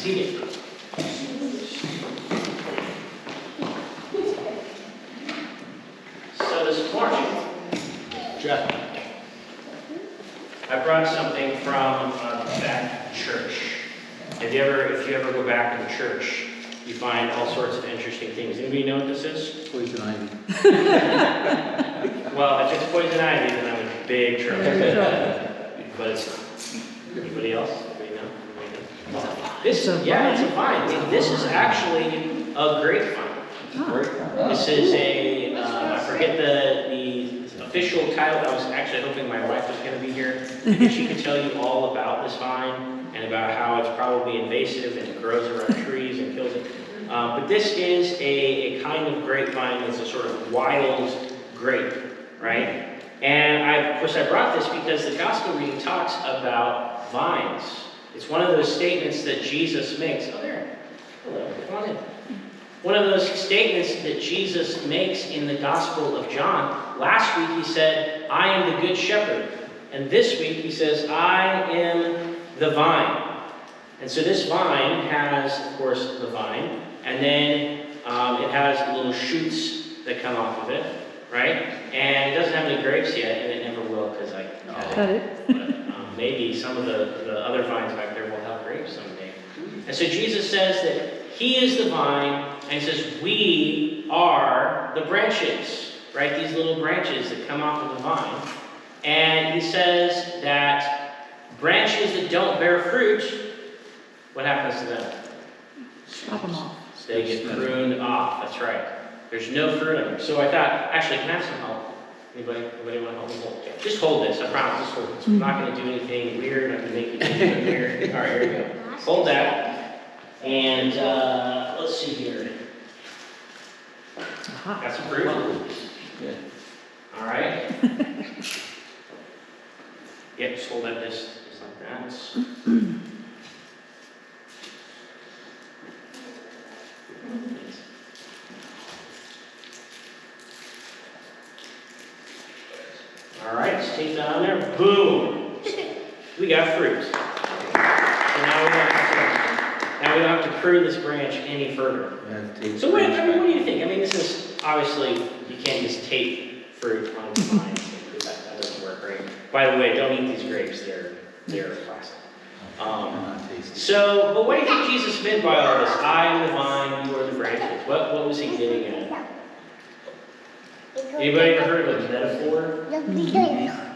Seated. So this morning, Jeff, I brought something from back church. If you ever go back in the church, you find all sorts of interesting things. Anybody know what this is? Poison ivy. Well, if it's poison ivy, then I'm in big trouble. But it's not. Anybody else? Anybody know? This, yeah, it's a vine. This is actually a grapevine. This is a, I forget the official title. I was actually hoping my wife was going to be here, and she could tell you all about this vine and about how it's probably invasive and it grows around trees and kills it. But this is a kind of grapevine that's a sort of wild grape, right? And of course I brought this because the gospel reading talks about vines. It's one of those statements that Jesus makes. Oh, there. Hello, come on in. One of those statements that Jesus makes in the Gospel of John. Last week he said, I am the good shepherd. And this week he says, I am the vine. And so this vine has, of course, the vine. And then it has little shoots that come off of it, right? And it doesn't have any grapes yet, and it never will because I cut it. But maybe some of the other vines back there will have grapes someday. And so Jesus says that he is the vine, and he says we are the branches, right? These little branches that come off of the vine. And he says that branches that don't bear fruit, what happens to them? Chop them off. They get pruned off, that's right. There's no fruit on them. So I thought, actually, can I have some help? Anybody want to help me hold? Just hold this, I promise. Just hold this. I'm not going to do anything weird. I'm not going to make you do anything weird. All right, here we go. Hold that. And let's see here. Got some fruit? Good. All right. Yep, just hold that just like that. All right, just take that on there. Boom. We got fruit. So now we don't have to prune this branch any further. So what do you think? I mean, this is obviously you can't just tape fruit on the vine. That doesn't work, right? By the way, don't eat these grapes. They're plastic. But what do you think Jesus meant by all this? I am the vine, you are the branches. What was he getting at? Anybody ever heard of a metaphor?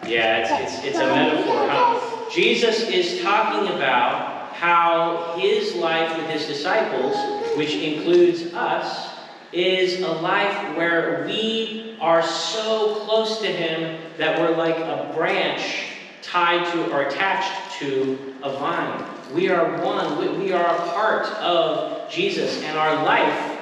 Yeah, it's a metaphor, huh? Jesus is talking about how his life with his disciples, which includes us, is a life where we are so close to him that we're like a branch tied to or attached to a vine. We are one. We are a part of Jesus, and our life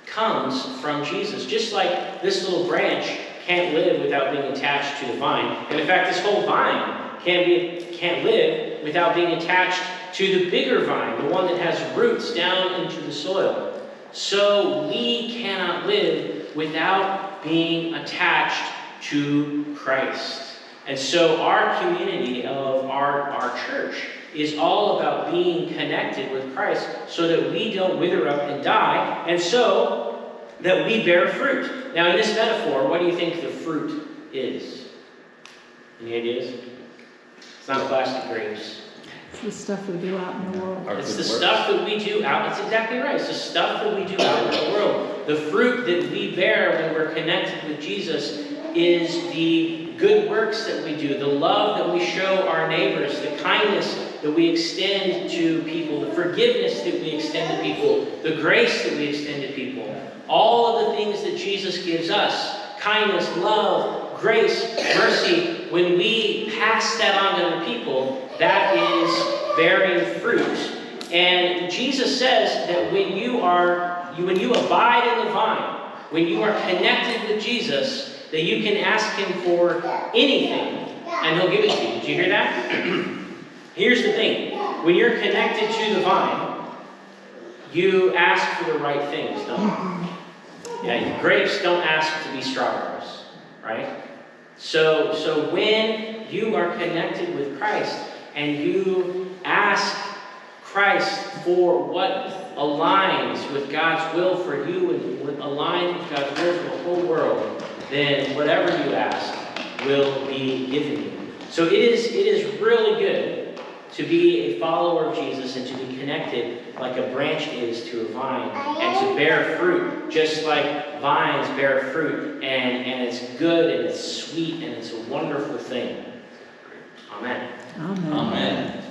comes from Jesus. Just like this little branch can't live without being attached to the vine. And in fact, this whole vine can't live without being attached to the bigger vine, the one that has roots down into the soil. So we cannot live without being attached to Christ. And so our community of our church is all about being connected with Christ so that we don't wither up and die, and so that we bear fruit. Now, in this metaphor, what do you think the fruit is? Any ideas? It's not plastic grapes. It's the stuff we do out in the world. It's the stuff that we do out. That's exactly right. It's the stuff that we do out in the world. The fruit that we bear when we're connected with Jesus is the good works that we do, the love that we show our neighbors, the kindness that we extend to people, the forgiveness that we extend to people, the grace that we extend to people. All of the things that Jesus gives us, kindness, love, grace, mercy, when we pass that on to other people, that is bearing fruit. And Jesus says that when you abide in the vine, when you are connected with Jesus, that you can ask him for anything and he'll give it to you. Did you hear that? Here's the thing. When you're connected to the vine, you ask for the right things, don't you? Yeah, grapes don't ask to be strawberries, right? So when you are connected with Christ and you ask Christ for what aligns with God's will for you and what aligns with God's will for the whole world, then whatever you ask will be given you. So it is really good to be a follower of Jesus and to be connected like a branch is to a vine and to bear fruit just like vines bear fruit. And it's good and it's sweet and it's a wonderful thing. Amen. Amen. Amen.